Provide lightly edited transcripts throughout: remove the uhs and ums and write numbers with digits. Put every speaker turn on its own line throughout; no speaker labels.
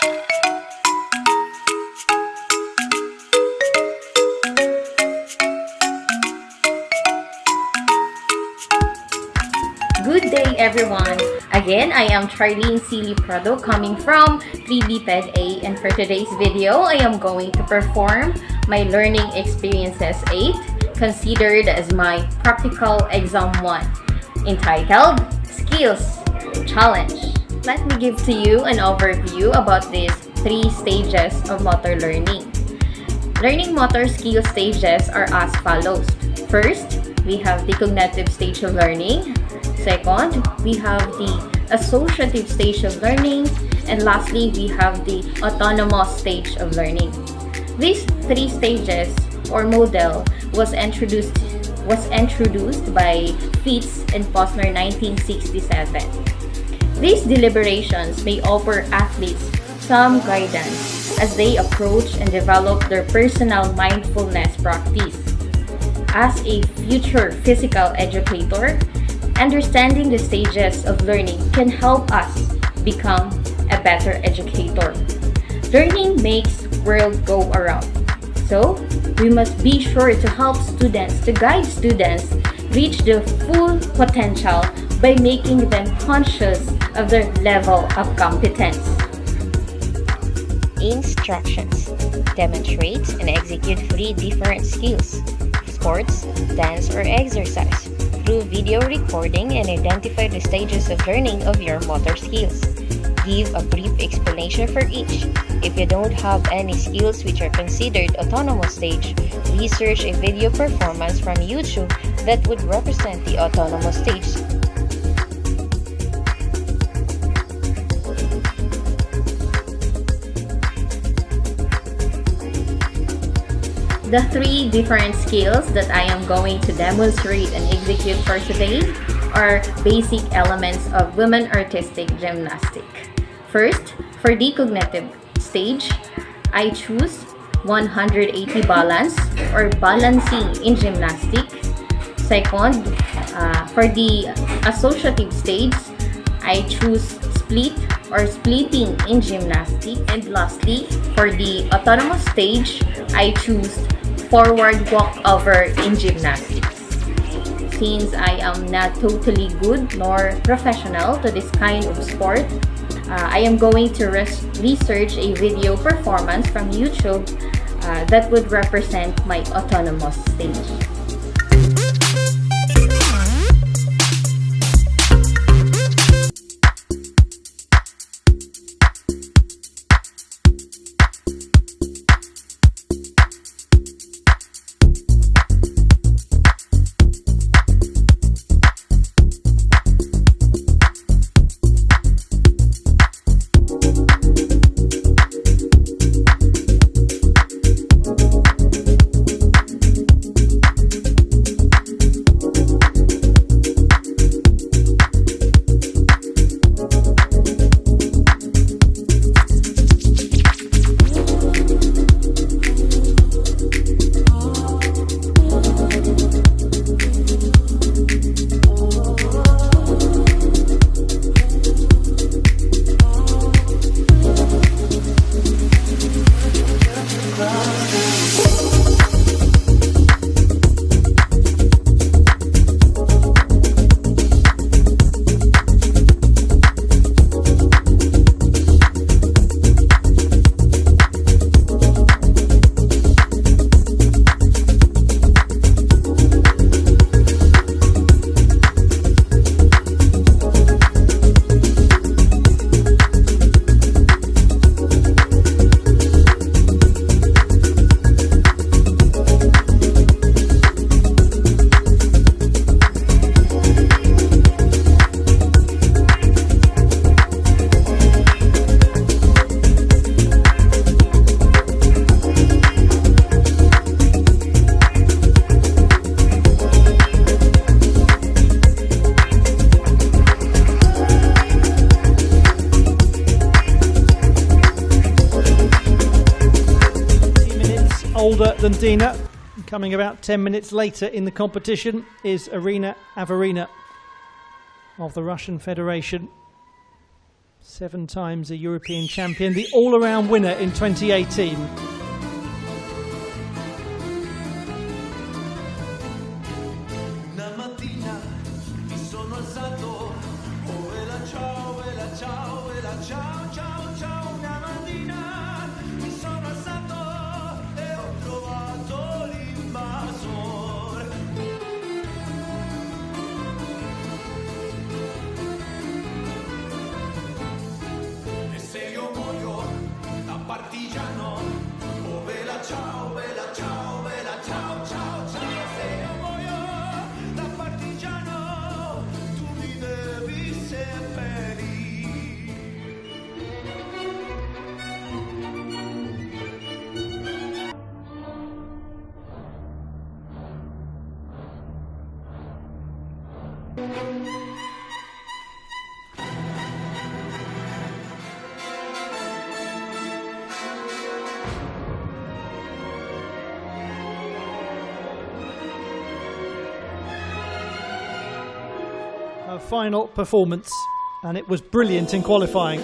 Good day everyone! Again, I am Charlene Liprado coming from 3B Ped A, and for today's video, I am going to perform my Learning Experiences 8 considered as my Practical Exam 1 entitled Skills Challenge. Let me give to you an overview about these 3 stages of motor learning. Learning motor skill stages are as follows. First, we have the cognitive stage of learning. Second, we have the associative stage of learning. And lastly, we have the autonomous stage of learning. These 3 stages or model was introduced by Fitz and Posner 1967. These deliberations may offer athletes some guidance as they approach and develop their personal mindfulness practice. As a future physical educator, understanding the stages of learning can help us become a better educator. Learning makes world go around. So, we must be sure to help students, to guide students reach their full potential by making them conscious of their level of competence.
Instructions. Demonstrate and execute 3 different skills: sports, dance, or exercise through video recording, and identify the stages of learning of your motor skills. Give a brief explanation for each. If you don't have any skills which are considered autonomous stage, research a video performance from YouTube that would represent the autonomous stage.
The 3 different skills that I am going to demonstrate and execute for today are basic elements of women artistic gymnastic. First, for the cognitive stage, I choose 180 balance or balancing in gymnastics. Second, for the associative stage, I choose split or splitting in gymnastics. And lastly, for the autonomous stage, I choose forward walkover in gymnastics. Since I am not totally good nor professional to this kind of sport, I am going to research a video performance from YouTube that would represent my autonomous stage.
older than Dina. Coming about 10 minutes later in the competition is Irina Averina of the Russian Federation. 7 times a European champion, the all-around winner in 2018. Her final performance, and it was brilliant in qualifying.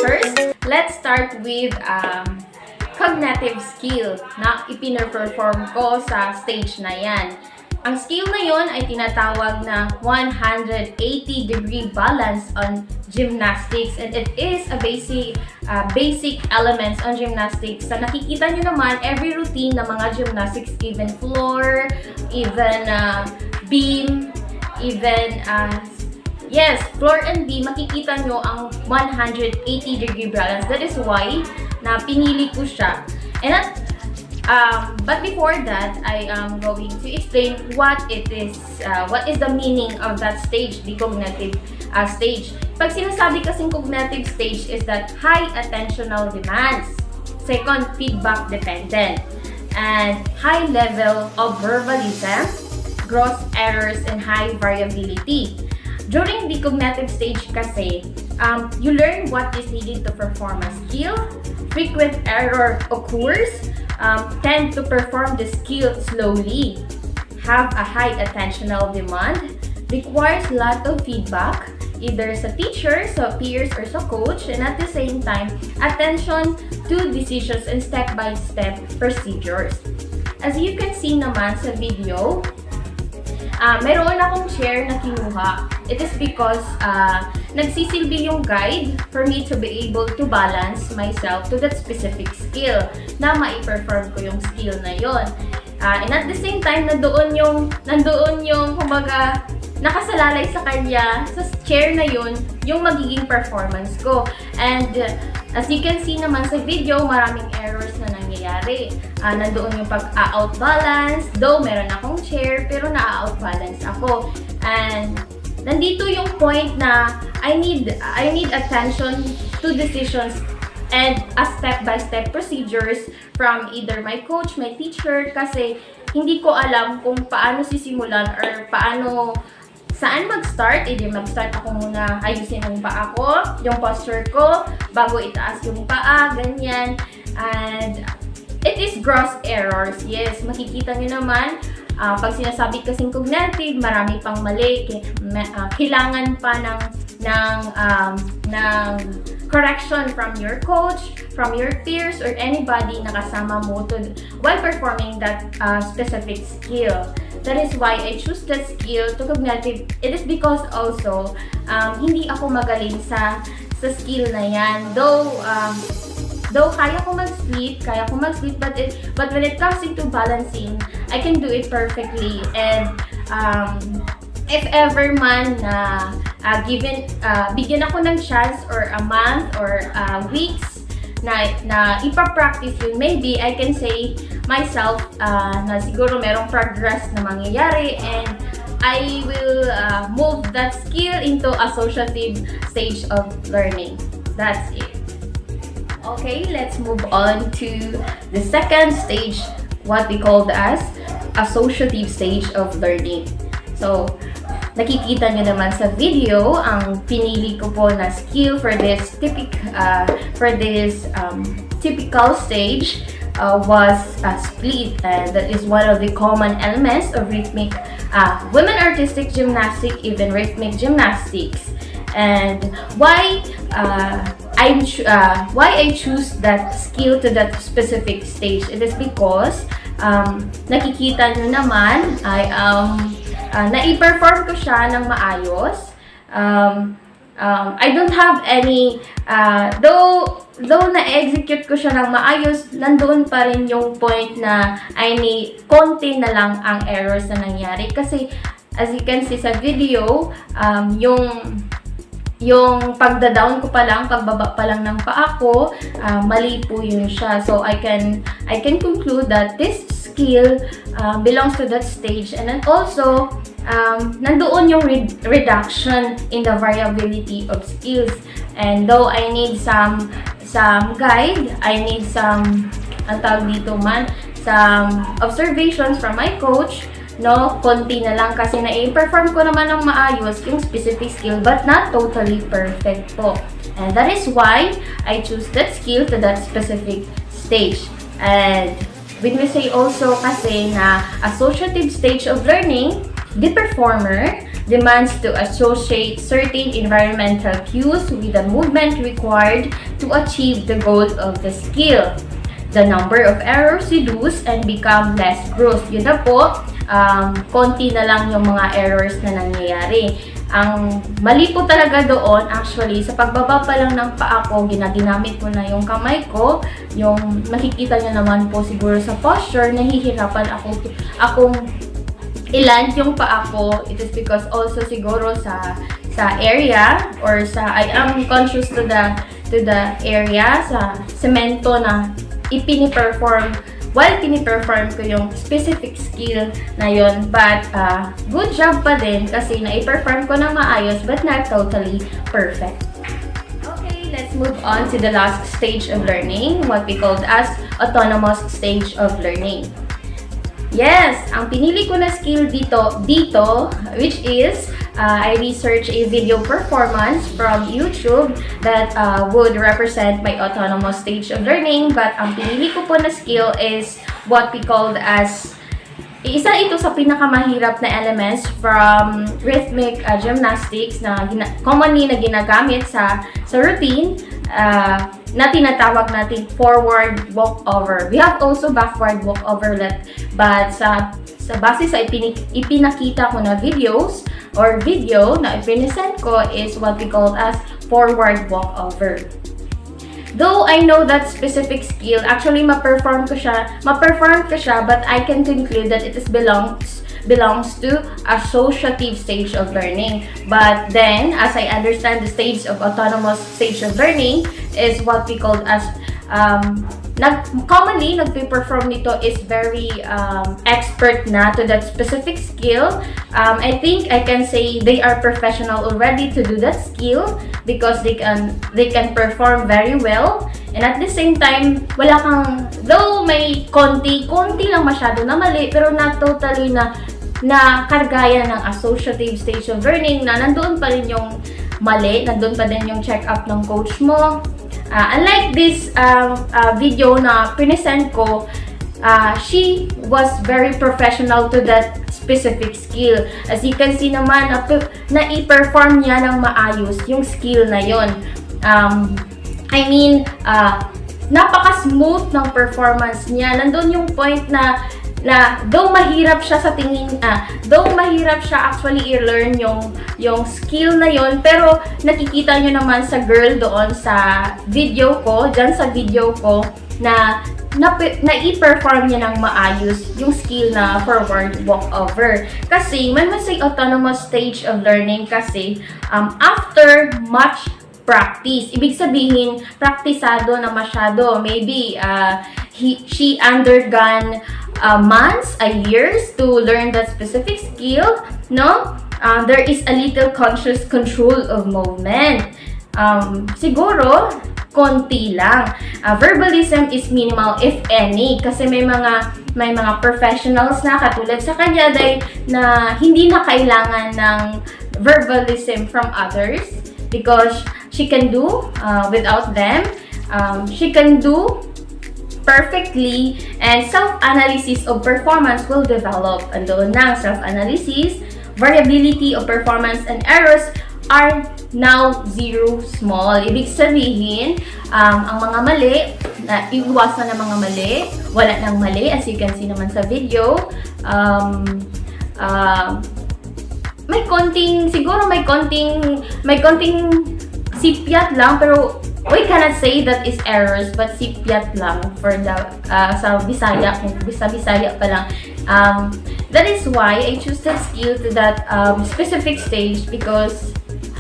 First, let's start with cognitive skill na ipina-perform ko sa stage na yan. Ang skill na yon ay tinatawag na 180-degree balance on gymnastics, and it is a basic elements on gymnastics. Sa nakikita nyo naman, every routine ng mga gymnastics, even floor, even beam, even yes, floor and beam, makikita nyo ang 180-degree balance. That is why na pinili ko siya. And but before that, I am going to explain what it is, what is the meaning of that stage, the cognitive stage. Pag sinasabi kasing cognitive stage is that high attentional demands, second, feedback dependent, and high level of verbalism, gross errors, and high variability. During the cognitive stage kasi, you learn what is needed to perform a skill. Frequent error occurs, tend to perform the skill slowly, have a high attentional demand, requires a lot of feedback, either sa teacher, sa peers, or sa coach, and at the same time, attention to decisions and step-by-step procedures. As you can see naman sa video, meron akong chair na kinuha. It is because nagsisilbi yung guide for me to be able to balance myself to that specific skill na mai-perform ko yung skill na yon. And at the same time, nandoon yung kumbaga, nakasalalay sa kanya, sa chair na yun, yung magiging performance ko. And as you can see naman sa video, maraming errors na nangyayari. Nandoon yung pag-out-balance, though meron akong chair, pero na-out-balance ako. And nandito yung point na I need attention to decisions and a step-by-step procedures from either my coach, my teacher, kasi hindi ko alam kung paano sisimulan or saan mag-start. Mag-start ako muna, ayusin yung paa ko, yung posture ko, bago itaas yung paa, ganyan. And it is gross errors. Yes, makikita nyo naman, pag sinasabi kasing cognitive, marami pang mali, kailangan pa ng correction from your coach, from your peers, or anybody na kasama mo while performing that specific skill. That is why I choose that skill to cognitive. It is because also, hindi ako magaling sa skill na yan. Though kaya ko mag-split, but when it comes into balancing, I can do it perfectly. And if ever man bigyan ako ng chance or a month or weeks na ipa-practice yun, maybe I can say myself na siguro merong progress na mangyayari, and I will move that skill into associative stage of learning. That's it. Okay, let's move on to the second stage what we called as associative stage of learning. So, nakikita nyo naman sa video, ang pinili ko po na skill for this typical stage was split, and that is one of the common elements of rhythmic women artistic gymnastics, even rhythmic gymnastics. And why I choose that skill to that specific stage? It is because nakikita nyo naman I na-perform ko siya ng maayos. I don't have any, though na-execute ko siya ng maayos, nandoon pa rin yung point na konti na lang ang errors na nangyari. Kasi, as you can see sa video, yung pagda-down ko pa lang, pagbaba pa lang ng paa ko, mali po yun siya. So, I can conclude that this skill belongs to that stage. And then also, nandoon yung reduction in the variability of skills. And though I need some guide, I need some, ang tawag dito man, some observations from my coach, no, konti na lang kasi na-perform ko naman ng maayos yung specific skill, but not totally perfect po. And that is why I choose that skill to that specific stage. And when we say also kasi na associative stage of learning, the performer demands to associate certain environmental cues with the movement required to achieve the goal of the skill. The number of errors reduce and become less gross. Yun na po, konti na lang yung mga errors na nangyayari. Ang mali po talaga doon, actually, sa pagbaba pa lang ng paa ko, ginagamit ko na yung kamay ko. Yung makikita nyo naman po siguro sa posture, nahihirapan akong i-land yung paa ko. It is because also siguro sa area or I am conscious to the area, sa semento na ipini-perform while pini-perform ko yung specific skill na yun. But, good job pa din kasi na-perform ko ng maayos but not totally perfect. Okay, let's move on to the last stage of learning, what we called as autonomous stage of learning. Yes, ang pinili ko na skill dito which is I researched a video performance from YouTube that would represent my autonomous stage of learning, but ang pinili ko po na skill is what we called as isa ito sa pinakamahirap na elements from rhythmic gymnastics na commonly na ginagamit sa routine na tinatawag natin forward walkover. We have also backward walkover, but sa base sa ipinakita ko na video na ipinesent ko is what we call as forward walkover. Though I know that specific skill, actually ma-perform ko siya, but I can conclude that it belongs to associative stage of learning. But then, as I understand the stage of autonomous stage of learning is what we call as commonly nagpe-perform nito is very expert na to that specific skill. I think I can say they are professional already to do that skill because they can perform very well. And at the same time, wala kang, though may konti lang masyado na mali, pero not totally na kargaya ng associative stage of learning na nandoon pa rin yung mali, nandoon pa din yung check-up ng coach mo. Unlike this video na pinesend ko, she was very professional to that specific skill. As you can see naman, na i-perform niya ng maayos yung skill na yon. Napaka-smooth ng performance niya. Nandun yung point na though mahirap siya actually i-learn yung skill na yon, pero nakikita nyo naman sa girl doon sa video ko, na i-perform niya ng maayos yung skill na forward walkover. Kasi, when we say autonomous stage of learning kasi, after much practice, ibig sabihin, praktisado na masyado. Maybe, she undergone months, years to learn that specific skill, no? There is a little conscious control of movement. Siguro, konti lang. Verbalism is minimal, if any, kasi may mga may mga professionals na katulad sa kanya dahil na hindi na kailangan ng verbalism from others because she can do without them. She can do perfectly, and self-analysis of performance will develop. And doon ng self-analysis, variability of performance and errors are now zero small. Ibig sabihin, ang mga mali, iwasan ng mga mali, wala nang mali, as you can see naman sa video. May konting sipyat lang, pero we cannot say that is errors, but sipyat lang for the sa Bisaya, sa Bisaya pa lang. That is why I choose that skill to that specific stage, because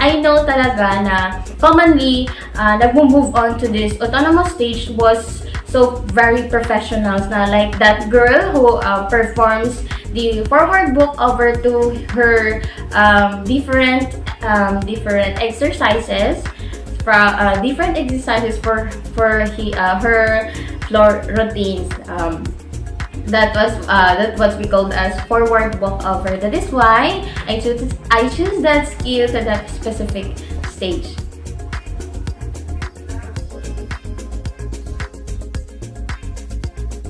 I know talaga na commonly nag-move on to this autonomous stage was so very professionals na, like that girl who performs the forward book over to her different exercises, different exercises for her floor routines. That was what we called as forward walk over. That is why I choose that skill to that specific stage.